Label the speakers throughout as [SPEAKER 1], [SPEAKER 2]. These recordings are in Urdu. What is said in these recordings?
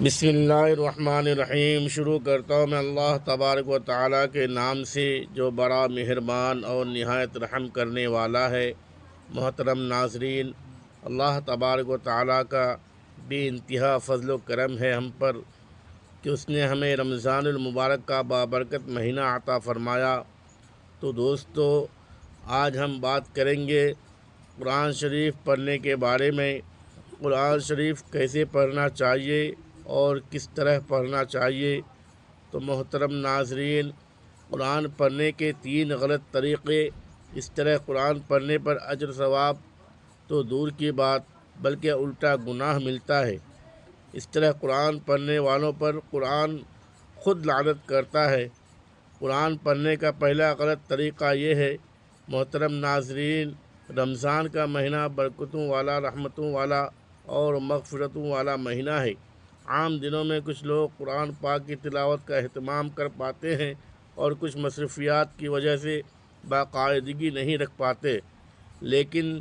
[SPEAKER 1] بسم اللہ الرحمن الرحیم۔ شروع کرتا ہوں میں اللہ تبارک و تعالیٰ کے نام سے جو بڑا مہربان اور نہایت رحم کرنے والا ہے۔ محترم ناظرین، اللہ تبارک و تعالیٰ کا بے انتہا فضل و کرم ہے ہم پر کہ اس نے ہمیں رمضان المبارک کا بابرکت مہینہ عطا فرمایا۔ تو دوستو، آج ہم بات کریں گے قرآن شریف پڑھنے کے بارے میں۔ قرآن شریف کیسے پڑھنا چاہیے اور کس طرح پڑھنا چاہیے۔ تو محترم ناظرین، قرآن پڑھنے کے 3 غلط طریقے۔ اس طرح قرآن پڑھنے پر اجر ثواب تو دور کی بات بلکہ الٹا گناہ ملتا ہے۔ اس طرح قرآن پڑھنے والوں پر قرآن خود لعنت کرتا ہے۔ قرآن پڑھنے کا پہلا غلط طریقہ یہ ہے۔ محترم ناظرین، رمضان کا مہینہ برکتوں والا، رحمتوں والا اور مغفرتوں والا مہینہ ہے۔ عام دنوں میں کچھ لوگ قرآن پاک کی تلاوت کا اہتمام کر پاتے ہیں اور کچھ مصروفیات کی وجہ سے باقاعدگی نہیں رکھ پاتے، لیکن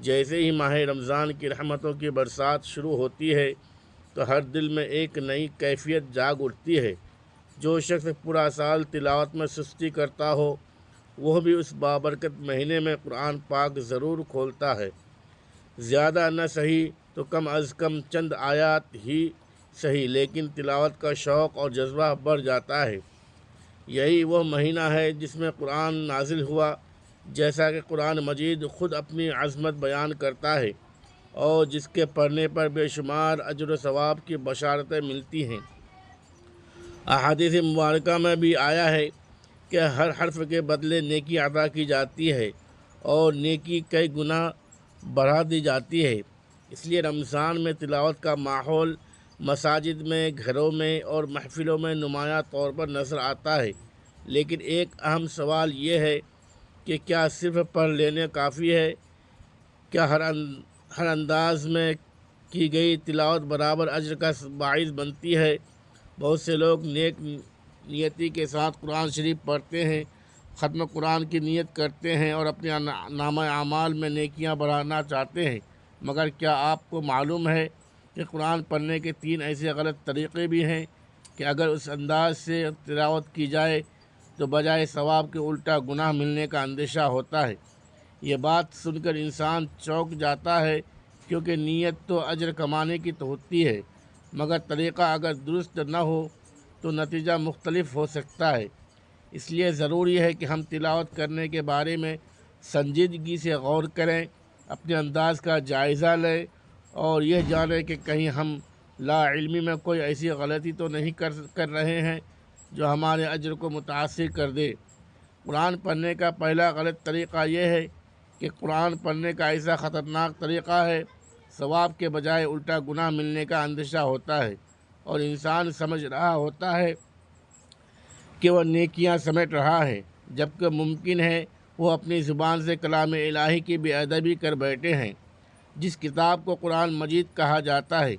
[SPEAKER 1] جیسے ہی ماہ رمضان کی رحمتوں کی برسات شروع ہوتی ہے تو ہر دل میں ایک نئی کیفیت جاگ اٹھتی ہے۔ جو شخص پورا سال تلاوت میں سستی کرتا ہو وہ بھی اس بابرکت مہینے میں قرآن پاک ضرور کھولتا ہے۔ زیادہ نہ صحیح تو کم از کم چند آیات ہی صحیح، لیکن تلاوت کا شوق اور جذبہ بڑھ جاتا ہے۔ یہی وہ مہینہ ہے جس میں قرآن نازل ہوا، جیسا کہ قرآن مجید خود اپنی عظمت بیان کرتا ہے اور جس کے پڑھنے پر بے شمار اجر و ثواب کی بشارتیں ملتی ہیں۔ احادیث مبارکہ میں بھی آیا ہے کہ ہر حرف کے بدلے نیکی عطا کی جاتی ہے اور نیکی کئی گنا بڑھا دی جاتی ہے۔ اس لیے رمضان میں تلاوت کا ماحول مساجد میں، گھروں میں اور محفلوں میں نمایاں طور پر نظر آتا ہے۔ لیکن ایک اہم سوال یہ ہے کہ کیا صرف پڑھ لینے کافی ہے؟ کیا ہر انداز میں کی گئی تلاوت برابر اجر کا باعث بنتی ہے؟ بہت سے لوگ نیک نیتی کے ساتھ قرآن شریف پڑھتے ہیں، ختم قرآن کی نیت کرتے ہیں اور اپنے نامہ اعمال میں نیکیاں بڑھانا چاہتے ہیں، مگر کیا آپ کو معلوم ہے کہ قرآن پڑھنے کے 3 ایسے غلط طریقے بھی ہیں کہ اگر اس انداز سے تلاوت کی جائے تو بجائے ثواب کے الٹا گناہ ملنے کا اندیشہ ہوتا ہے۔ یہ بات سن کر انسان چونک جاتا ہے، کیونکہ نیت تو اجر کمانے کی تو ہوتی ہے، مگر طریقہ اگر درست نہ ہو تو نتیجہ مختلف ہو سکتا ہے۔ اس لیے ضروری ہے کہ ہم تلاوت کرنے کے بارے میں سنجیدگی سے غور کریں، اپنے انداز کا جائزہ لیں اور یہ جانیں کہ کہیں ہم لا علمی میں کوئی ایسی غلطی تو نہیں کر رہے ہیں جو ہمارے اجر کو متاثر کر دے۔ قرآن پڑھنے کا پہلا غلط طریقہ یہ ہے کہ قرآن پڑھنے کا ایسا خطرناک طریقہ ہے، ثواب کے بجائے الٹا گناہ ملنے کا اندیشہ ہوتا ہے اور انسان سمجھ رہا ہوتا ہے کہ وہ نیکیاں سمیٹ رہا ہے، جبکہ ممکن ہے وہ اپنی زبان سے کلام الہی کی بے ادبی کر بیٹھے ہیں۔ جس کتاب کو قرآن مجید کہا جاتا ہے،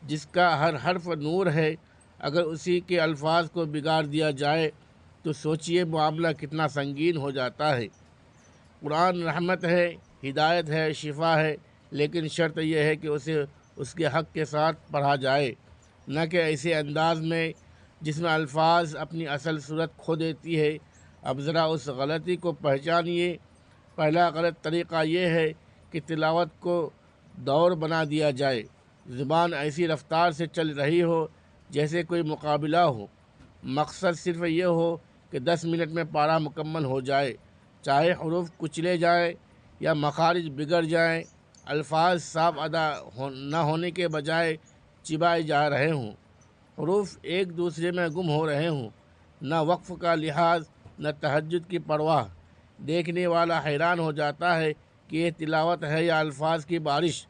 [SPEAKER 1] جس کا ہر حرف نور ہے، اگر اسی کے الفاظ کو بگاڑ دیا جائے تو سوچئے معاملہ کتنا سنگین ہو جاتا ہے۔ قرآن رحمت ہے، ہدایت ہے، شفا ہے، لیکن شرط یہ ہے کہ اسے اس کے حق کے ساتھ پڑھا جائے، نہ کہ ایسے انداز میں جس میں الفاظ اپنی اصل صورت کھو دیتی ہے۔ اب ذرا اس غلطی کو پہچانیے۔ پہلا غلط طریقہ یہ ہے کہ تلاوت کو دور بنا دیا جائے، زبان ایسی رفتار سے چل رہی ہو جیسے کوئی مقابلہ ہو، مقصد صرف یہ ہو کہ 10 منٹ میں پارہ مکمل ہو جائے، چاہے حروف کچلے جائیں یا مخارج بگڑ جائیں، الفاظ صاف ادا نہ ہونے کے بجائے چبائے جا رہے ہوں، حروف ایک دوسرے میں گم ہو رہے ہوں، نہ وقف کا لحاظ نہ تہجد کی پرواہ۔ دیکھنے والا حیران ہو جاتا ہے کہ یہ تلاوت ہے یا الفاظ کی بارش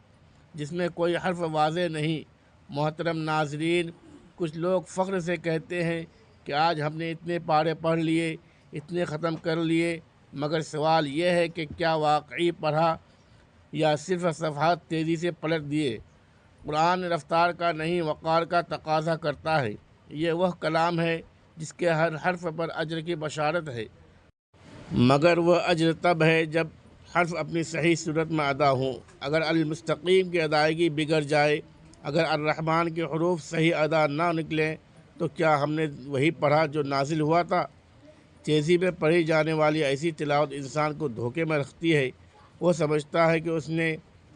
[SPEAKER 1] جس میں کوئی حرف واضح نہیں۔ محترم ناظرین، کچھ لوگ فخر سے کہتے ہیں کہ آج ہم نے اتنے پارے پڑھ لیے، اتنے ختم کر لیے، مگر سوال یہ ہے کہ کیا واقعی پڑھا یا صرف صفحات تیزی سے پلٹ دیے؟ قرآن رفتار کا نہیں، وقار کا تقاضا کرتا ہے۔ یہ وہ کلام ہے جس کے ہر حرف پر اجر کی بشارت ہے، مگر وہ اجر تب ہے جب حرف اپنی صحیح صورت میں ادا ہوں۔ اگر المستقیم کی ادائیگی بگڑ جائے اگر الرحمن کے حروف صحیح ادا نہ نکلیں تو کیا ہم نے وہی پڑھا جو نازل ہوا تھا؟ تیزی میں پڑھی جانے والی ایسی تلاوت انسان کو دھوکے میں رکھتی ہے۔ وہ سمجھتا ہے کہ اس نے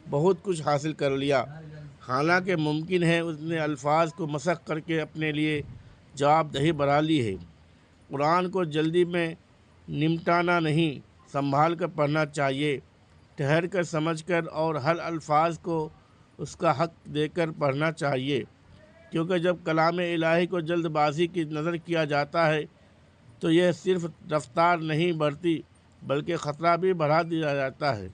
[SPEAKER 1] بہت کچھ حاصل کر لیا، حالانکہ ممکن ہے اس نے الفاظ کو مسخ کر کے اپنے لیے جواب دہی بنا لی ہے۔ قرآن کو جلدی میں نمٹانا نہیں، سنبھال کر پڑھنا چاہیے، ٹھہر کر سمجھ کر اور ہر الفاظ کو اس کا حق دے کر پڑھنا چاہیے، کیونکہ جب کلام الہی کو جلد بازی کی نظر کیا جاتا ہے تو یہ صرف رفتار نہیں بڑھتی بلکہ خطرہ بھی بڑھا دیا جاتا ہے۔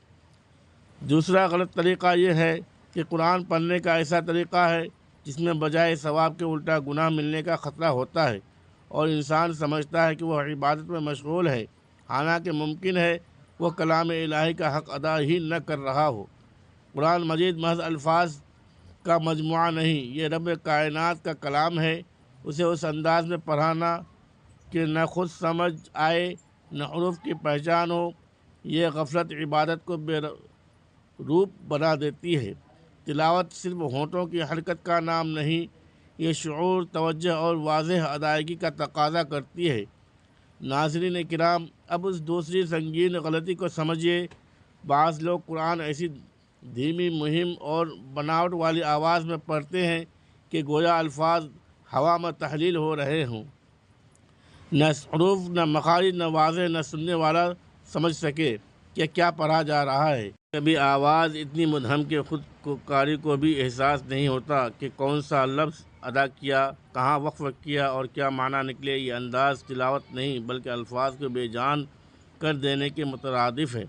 [SPEAKER 1] دوسرا غلط طریقہ یہ ہے کہ قرآن پڑھنے کا ایسا طریقہ ہے جس میں بجائے ثواب کے الٹا گناہ ملنے کا خطرہ ہوتا ہے، اور انسان سمجھتا ہے کہ وہ عبادت میں مشغول ہے، حالانکہ ممکن ہے وہ کلام الہی کا حق ادا ہی نہ کر رہا ہو۔ قرآن مجید محض الفاظ کا مجموعہ نہیں، یہ رب کائنات کا کلام ہے۔ اسے اس انداز میں پڑھانا کہ نہ خود سمجھ آئے نہ حروف کی پہچان ہو، یہ غفلت عبادت کو بے روپ بنا دیتی ہے۔ تلاوت صرف ہونٹوں کی حرکت کا نام نہیں، یہ شعور، توجہ اور واضح ادائیگی کا تقاضا کرتی ہے۔ ناظرین کرام، اب اس دوسری سنگین غلطی کو سمجھیے۔ بعض لوگ قرآن ایسی دھیمی، مہم اور بناوٹ والی آواز میں پڑھتے ہیں کہ گویا الفاظ ہوا میں تحلیل ہو رہے ہوں، نہ حروف، نہ مخارج، نہ واضح، نہ سننے والا سمجھ سکے کہ کیا پڑھا جا رہا ہے۔ کبھی آواز اتنی مدھم کہ خود کو قاری کو بھی احساس نہیں ہوتا کہ کون سا لفظ ادا کیا، کہاں وقف کیا اور کیا معنی نکلے۔ یہ انداز تلاوت نہیں بلکہ الفاظ کو بے جان کر دینے کے مترادف ہے۔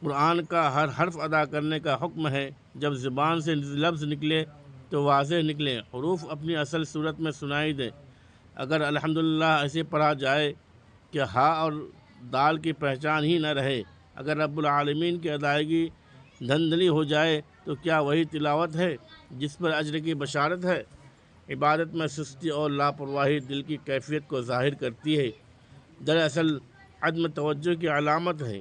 [SPEAKER 1] قرآن کا ہر حرف ادا کرنے کا حکم ہے۔ جب زبان سے لفظ نکلے تو واضح نکلے، حروف اپنی اصل صورت میں سنائی دیں۔ اگر الحمدللہ ایسے پڑھا جائے کہ ہا اور دال کی پہچان ہی نہ رہے، اگر رب العالمین کی ادائیگی دھندلی ہو جائے تو کیا وہی تلاوت ہے جس پر اجر کی بشارت ہے؟ عبادت میں سستی اور لاپرواہی دل کی کیفیت کو ظاہر کرتی ہے، دراصل عدم توجہ کی علامت ہے۔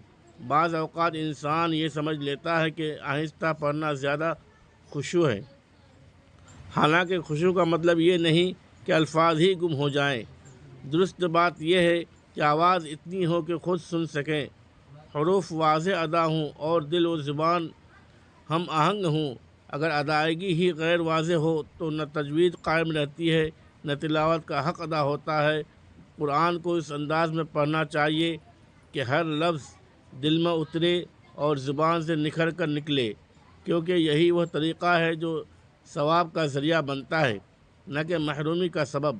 [SPEAKER 1] بعض اوقات انسان یہ سمجھ لیتا ہے کہ آہستہ پڑھنا زیادہ خشوع ہے، حالانکہ خشوع کا مطلب یہ نہیں کہ الفاظ ہی گم ہو جائیں۔ درست بات یہ ہے کہ آواز اتنی ہو کہ خود سن سکیں، حروف واضح ادا ہوں اور دل و زبان ہم آہنگ ہوں۔ اگر ادائیگی ہی غیر واضح ہو تو نہ تجوید قائم رہتی ہے نہ تلاوت کا حق ادا ہوتا ہے۔ قرآن کو اس انداز میں پڑھنا چاہیے کہ ہر لفظ دل میں اترے اور زبان سے نکھر کر نکلے، کیونکہ یہی وہ طریقہ ہے جو ثواب کا ذریعہ بنتا ہے، نہ کہ محرومی کا سبب۔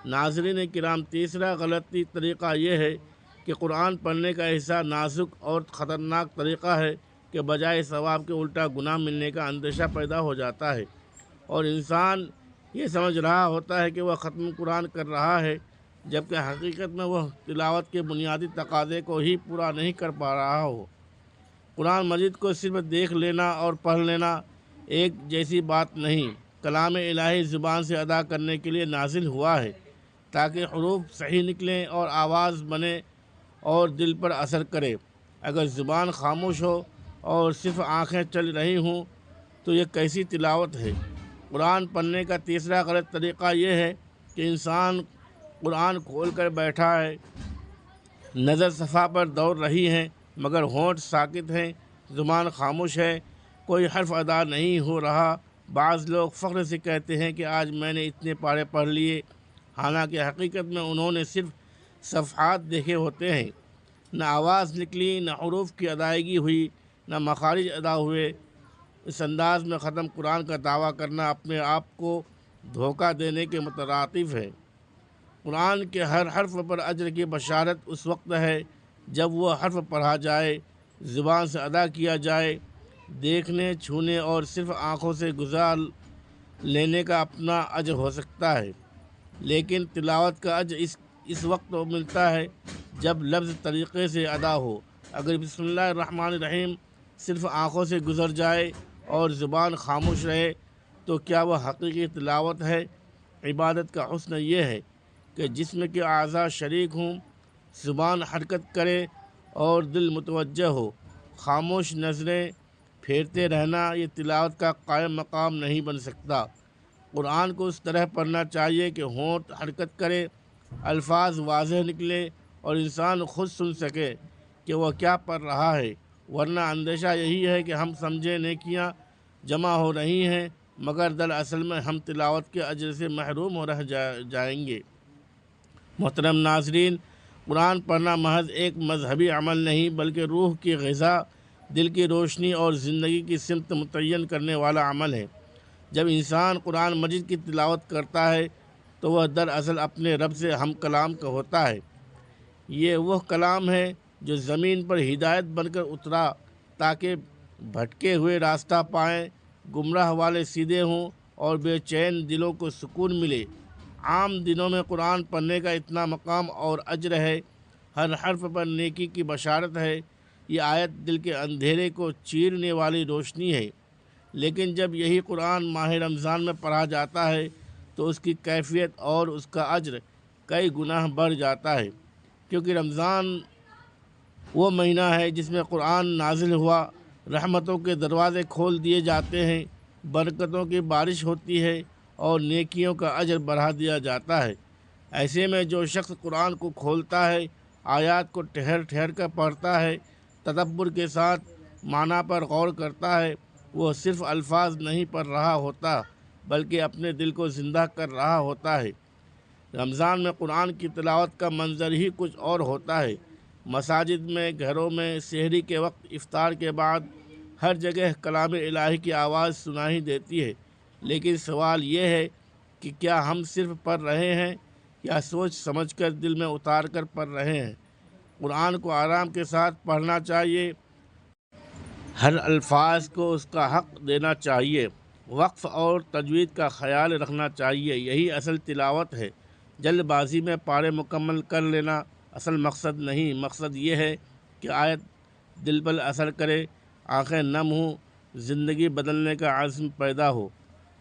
[SPEAKER 1] ناظرین کرام، تیسرا غلطی طریقہ یہ ہے کہ قرآن پڑھنے کا ایسا نازک اور خطرناک طریقہ ہے کہ بجائے ثواب کے الٹا گناہ ملنے کا اندیشہ پیدا ہو جاتا ہے، اور انسان یہ سمجھ رہا ہوتا ہے کہ وہ ختم قرآن کر رہا ہے، جبکہ حقیقت میں وہ تلاوت کے بنیادی تقاضے کو ہی پورا نہیں کر پا رہا ہو۔ قرآن مجید کو صرف دیکھ لینا اور پڑھ لینا ایک جیسی بات نہیں۔ کلام الہی زبان سے ادا کرنے کے لیے نازل ہوا ہے تاکہ حروف صحیح نکلیں اور آواز بنے اور دل پر اثر کرے۔ اگر زبان خاموش ہو اور صرف آنکھیں چل رہی ہوں تو یہ کیسی تلاوت ہے؟ قرآن پڑھنے کا تیسرا غلط طریقہ یہ ہے کہ انسان قرآن کھول کر بیٹھا ہے، نظر صفحہ پر دوڑ رہی ہے مگر ہونٹ ساکت ہیں، زبان خاموش ہے، کوئی حرف ادا نہیں ہو رہا۔ بعض لوگ فخر سے کہتے ہیں کہ آج میں نے اتنے پارے پڑھ لیے، حالانکہ حقیقت میں انہوں نے صرف صفحات دیکھے ہوتے ہیں۔ نہ آواز نکلی، نہ حروف کی ادائیگی ہوئی، نہ مخارج ادا ہوئے۔ اس انداز میں ختم قرآن کا دعویٰ کرنا اپنے آپ کو دھوکہ دینے کے مترادف ہے۔ قرآن کے ہر حرف پر اجر کی بشارت اس وقت ہے جب وہ حرف پڑھا جائے، زبان سے ادا کیا جائے۔ دیکھنے، چھونے اور صرف آنکھوں سے گزار لینے کا اپنا اجر ہو سکتا ہے، لیکن تلاوت کا اجر اس وقت ملتا ہے جب لفظ طریقے سے ادا ہو۔ اگر بسم اللہ الرحمن الرحیم صرف آنکھوں سے گزر جائے اور زبان خاموش رہے تو کیا وہ حقیقی تلاوت ہے؟ عبادت کا حسن یہ ہے کہ جسم کے اعضاء شریک ہوں، زبان حرکت کرے اور دل متوجہ ہو۔ خاموش نظریں پھیرتے رہنا یہ تلاوت کا قائم مقام نہیں بن سکتا۔ قرآن کو اس طرح پڑھنا چاہیے کہ ہونٹ حرکت کرے، الفاظ واضح نکلے اور انسان خود سن سکے کہ وہ کیا پڑھ رہا ہے، ورنہ اندیشہ یہی ہے کہ ہم سمجھے نیکیاں جمع ہو رہی ہیں مگر دراصل میں ہم تلاوت کے اجر سے محروم ہو رہ جائیں گے۔ محترم ناظرین، قرآن پڑھنا محض ایک مذہبی عمل نہیں بلکہ روح کی غذا، دل کی روشنی اور زندگی کی سمت متعین کرنے والا عمل ہے۔ جب انسان قرآن مجید کی تلاوت کرتا ہے تو وہ دراصل اپنے رب سے ہم کلام کا ہوتا ہے۔ یہ وہ کلام ہے جو زمین پر ہدایت بن کر اترا تاکہ بھٹکے ہوئے راستہ پائیں، گمراہ والے سیدھے ہوں اور بے چین دلوں کو سکون ملے۔ عام دنوں میں قرآن پڑھنے کا اتنا مقام اور اجر ہے، ہر حرف پر نیکی کی بشارت ہے۔ یہ آیت دل کے اندھیرے کو چیرنے والی روشنی ہے، لیکن جب یہی قرآن ماہ رمضان میں پڑھا جاتا ہے تو اس کی کیفیت اور اس کا اجر کئی گنا بڑھ جاتا ہے، کیونکہ رمضان وہ مہینہ ہے جس میں قرآن نازل ہوا، رحمتوں کے دروازے کھول دیے جاتے ہیں، برکتوں کی بارش ہوتی ہے اور نیکیوں کا اجر بڑھا دیا جاتا ہے۔ ایسے میں جو شخص قرآن کو کھولتا ہے، آیات کو ٹھہر ٹھہر کر پڑھتا ہے، تدبر کے ساتھ معنی پر غور کرتا ہے، وہ صرف الفاظ نہیں پڑھ رہا ہوتا بلکہ اپنے دل کو زندہ کر رہا ہوتا ہے۔ رمضان میں قرآن کی تلاوت کا منظر ہی کچھ اور ہوتا ہے۔ مساجد میں، گھروں میں، سحری کے وقت، افطار کے بعد ہر جگہ کلام الہی کی آواز سنائی دیتی ہے، لیکن سوال یہ ہے کہ کیا ہم صرف پڑھ رہے ہیں یا سوچ سمجھ کر دل میں اتار کر پڑھ رہے ہیں؟ قرآن کو آرام کے ساتھ پڑھنا چاہیے، ہر الفاظ کو اس کا حق دینا چاہیے، وقف اور تجوید کا خیال رکھنا چاہیے، یہی اصل تلاوت ہے۔ جلد بازی میں پارے مکمل کر لینا اصل مقصد نہیں، مقصد یہ ہے کہ آیت دل پر اثر کرے، آنکھیں نم ہوں، زندگی بدلنے کا عزم پیدا ہو۔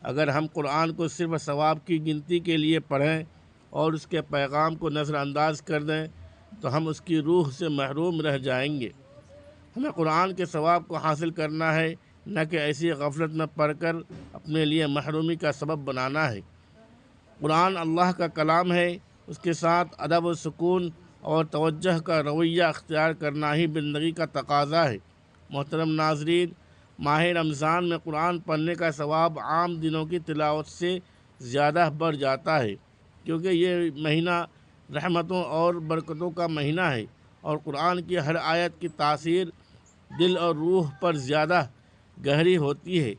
[SPEAKER 1] اگر ہم قرآن کو صرف ثواب کی گنتی کے لیے پڑھیں اور اس کے پیغام کو نظر انداز کر دیں تو ہم اس کی روح سے محروم رہ جائیں گے۔ ہمیں قرآن کے ثواب کو حاصل کرنا ہے، نہ کہ ایسی غفلت میں پڑھ کر اپنے لیے محرومی کا سبب بنانا ہے۔ قرآن اللہ کا کلام ہے، اس کے ساتھ ادب و سکون اور توجہ کا رویہ اختیار کرنا ہی زندگی کا تقاضا ہے۔ محترم ناظرین، ماہ رمضان میں قرآن پڑھنے کا ثواب عام دنوں کی تلاوت سے زیادہ بڑھ جاتا ہے، کیونکہ یہ مہینہ رحمتوں اور برکتوں کا مہینہ ہے اور قرآن کی ہر آیت کی تاثیر دل اور روح پر زیادہ گہری ہوتی ہے۔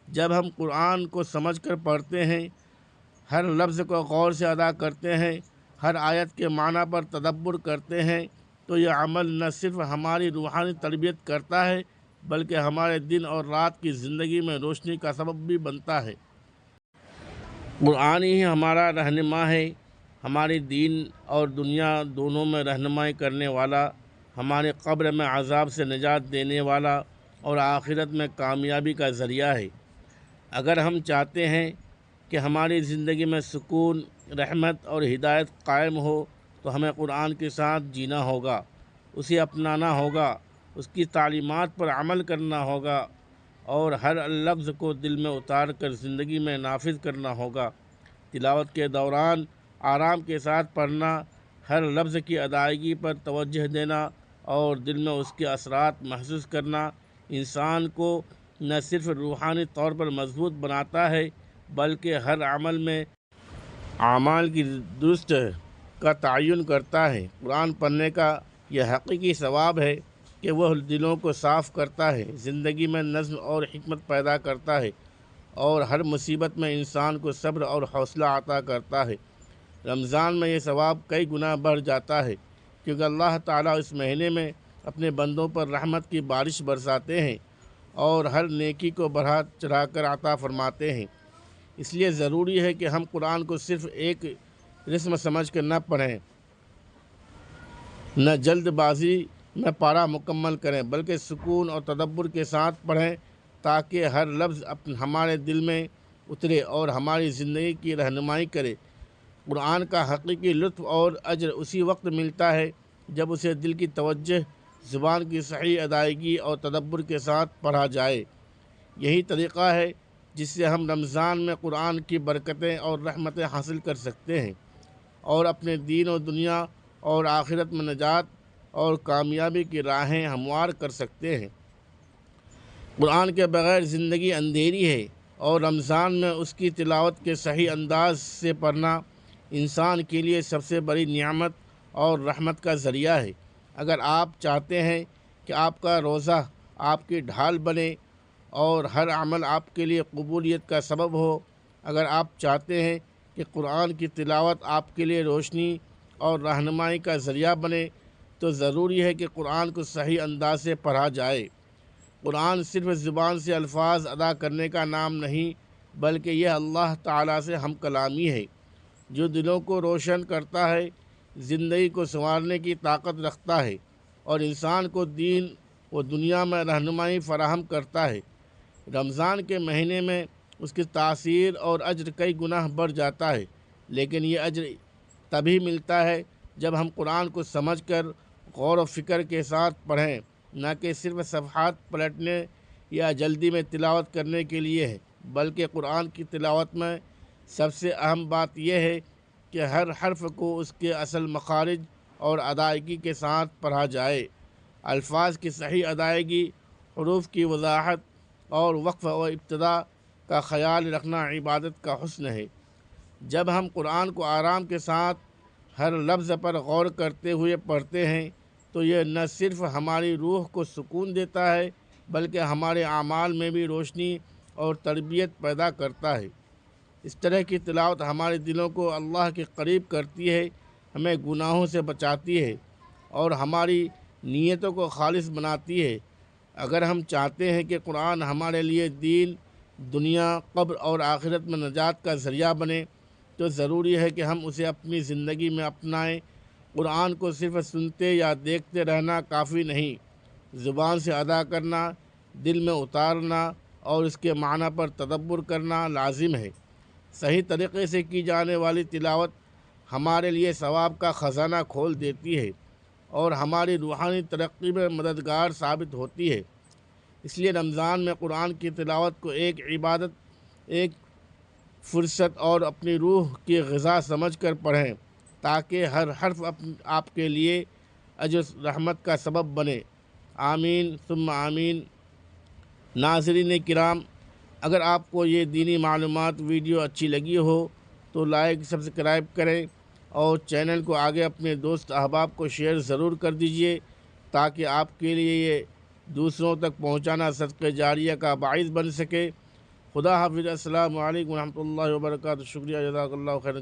[SPEAKER 1] جب ہم قرآن کو سمجھ کر پڑھتے ہیں، ہر لفظ کو غور سے ادا کرتے ہیں، ہر آیت کے معنی پر تدبر کرتے ہیں تو یہ عمل نہ صرف ہماری روحانی تربیت کرتا ہے بلکہ ہمارے دن اور رات کی زندگی میں روشنی کا سبب بھی بنتا ہے۔ قرآن ہی ہمارا رہنما ہے، ہماری دین اور دنیا دونوں میں رہنمائی کرنے والا، ہماری قبر میں عذاب سے نجات دینے والا اور آخرت میں کامیابی کا ذریعہ ہے۔ اگر ہم چاہتے ہیں کہ ہماری زندگی میں سکون، رحمت اور ہدایت قائم ہو تو ہمیں قرآن کے ساتھ جینا ہوگا، اسے اپنانا ہوگا، اس کی تعلیمات پر عمل کرنا ہوگا اور ہر لفظ کو دل میں اتار کر زندگی میں نافذ کرنا ہوگا۔ تلاوت کے دوران آرام کے ساتھ پڑھنا، ہر لفظ کی ادائیگی پر توجہ دینا اور دل میں اس کے اثرات محسوس کرنا انسان کو نہ صرف روحانی طور پر مضبوط بناتا ہے بلکہ ہر عمل میں اعمال کی درست کا تعین کرتا ہے۔ قرآن پڑھنے کا یہ حقیقی ثواب ہے کہ وہ دلوں کو صاف کرتا ہے، زندگی میں نظم اور حکمت پیدا کرتا ہے اور ہر مصیبت میں انسان کو صبر اور حوصلہ عطا کرتا ہے۔ رمضان میں یہ ثواب کئی گنا بڑھ جاتا ہے کیونکہ اللہ تعالیٰ اس مہینے میں اپنے بندوں پر رحمت کی بارش برساتے ہیں اور ہر نیکی کو بڑھا چڑھا کر عطا فرماتے ہیں۔ اس لیے ضروری ہے کہ ہم قرآن کو صرف ایک رسم سمجھ کر نہ پڑھیں، نہ جلد بازی میں پارہ مکمل کریں، بلکہ سکون اور تدبر کے ساتھ پڑھیں تاکہ ہر لفظ ہمارے دل میں اترے اور ہماری زندگی کی رہنمائی کرے۔ قرآن کا حقیقی لطف اور اجر اسی وقت ملتا ہے جب اسے دل کی توجہ زبان کی صحیح ادائیگی اور تدبر کے ساتھ پڑھا جائے۔ یہی طریقہ ہے جس سے ہم رمضان میں قرآن کی برکتیں اور رحمتیں حاصل کر سکتے ہیں اور اپنے دین و دنیا اور آخرت میں نجات اور کامیابی کی راہیں ہموار کر سکتے ہیں۔ قرآن کے بغیر زندگی اندھیری ہے اور رمضان میں اس کی تلاوت کے صحیح انداز سے پڑھنا انسان کے لیے سب سے بڑی نعمت اور رحمت کا ذریعہ ہے۔ اگر آپ چاہتے ہیں کہ آپ کا روزہ آپ کی ڈھال بنے اور ہر عمل آپ کے لیے قبولیت کا سبب ہو، اگر آپ چاہتے ہیں کہ قرآن کی تلاوت آپ کے لیے روشنی اور رہنمائی کا ذریعہ بنے، تو ضروری ہے کہ قرآن کو صحیح انداز سے پڑھا جائے۔ قرآن صرف زبان سے الفاظ ادا کرنے کا نام نہیں، بلکہ یہ اللہ تعالیٰ سے ہم کلامی ہے جو دلوں کو روشن کرتا ہے، زندگی کو سنوارنے کی طاقت رکھتا ہے اور انسان کو دین و دنیا میں رہنمائی فراہم کرتا ہے۔ رمضان کے مہینے میں اس کی تاثیر اور اجر کئی گنا بڑھ جاتا ہے، لیکن یہ اجر تبھی ملتا ہے جب ہم قرآن کو سمجھ کر غور و فکر کے ساتھ پڑھیں، نہ کہ صرف صفحات پلٹنے یا جلدی میں تلاوت کرنے کے لیے ہے، بلکہ قرآن کی تلاوت میں سب سے اہم بات یہ ہے کہ ہر حرف کو اس کے اصل مخارج اور ادائیگی کے ساتھ پڑھا جائے۔ الفاظ کی صحیح ادائیگی، حروف کی وضاحت اور وقف و ابتدا کا خیال رکھنا عبادت کا حسن ہے۔ جب ہم قرآن کو آرام کے ساتھ ہر لفظ پر غور کرتے ہوئے پڑھتے ہیں تو یہ نہ صرف ہماری روح کو سکون دیتا ہے بلکہ ہمارے اعمال میں بھی روشنی اور تربیت پیدا کرتا ہے۔ اس طرح کی تلاوت ہمارے دلوں کو اللہ کے قریب کرتی ہے، ہمیں گناہوں سے بچاتی ہے اور ہماری نیتوں کو خالص بناتی ہے۔ اگر ہم چاہتے ہیں کہ قرآن ہمارے لیے دین، دنیا، قبر اور آخرت میں نجات کا ذریعہ بنے، تو ضروری ہے کہ ہم اسے اپنی زندگی میں اپنائیں۔ قرآن کو صرف سنتے یا دیکھتے رہنا کافی نہیں، زبان سے ادا کرنا، دل میں اتارنا اور اس کے معنی پر تدبر کرنا لازم ہے۔ صحیح طریقے سے کی جانے والی تلاوت ہمارے لیے ثواب کا خزانہ کھول دیتی ہے اور ہماری روحانی ترقی میں مددگار ثابت ہوتی ہے۔ اس لیے رمضان میں قرآن کی تلاوت کو ایک عبادت، ایک فرصت اور اپنی روح کی غذا سمجھ کر پڑھیں تاکہ ہر حرف آپ کے لیے اجر رحمت کا سبب بنے۔ آمین ثم آمین۔ ناظرین کرام، اگر آپ کو یہ دینی معلومات ویڈیو اچھی لگی ہو تو لائک، سبسکرائب کریں اور چینل کو آگے اپنے دوست احباب کو شیئر ضرور کر دیجئے تاکہ آپ کے لیے یہ دوسروں تک پہنچانا صدقہ جاریہ کا باعث بن سکے۔ خدا حافظ۔ السلام علیکم ورحمۃ اللہ وبرکاتہ۔ شکریہ، جزاک اللہ خیرا۔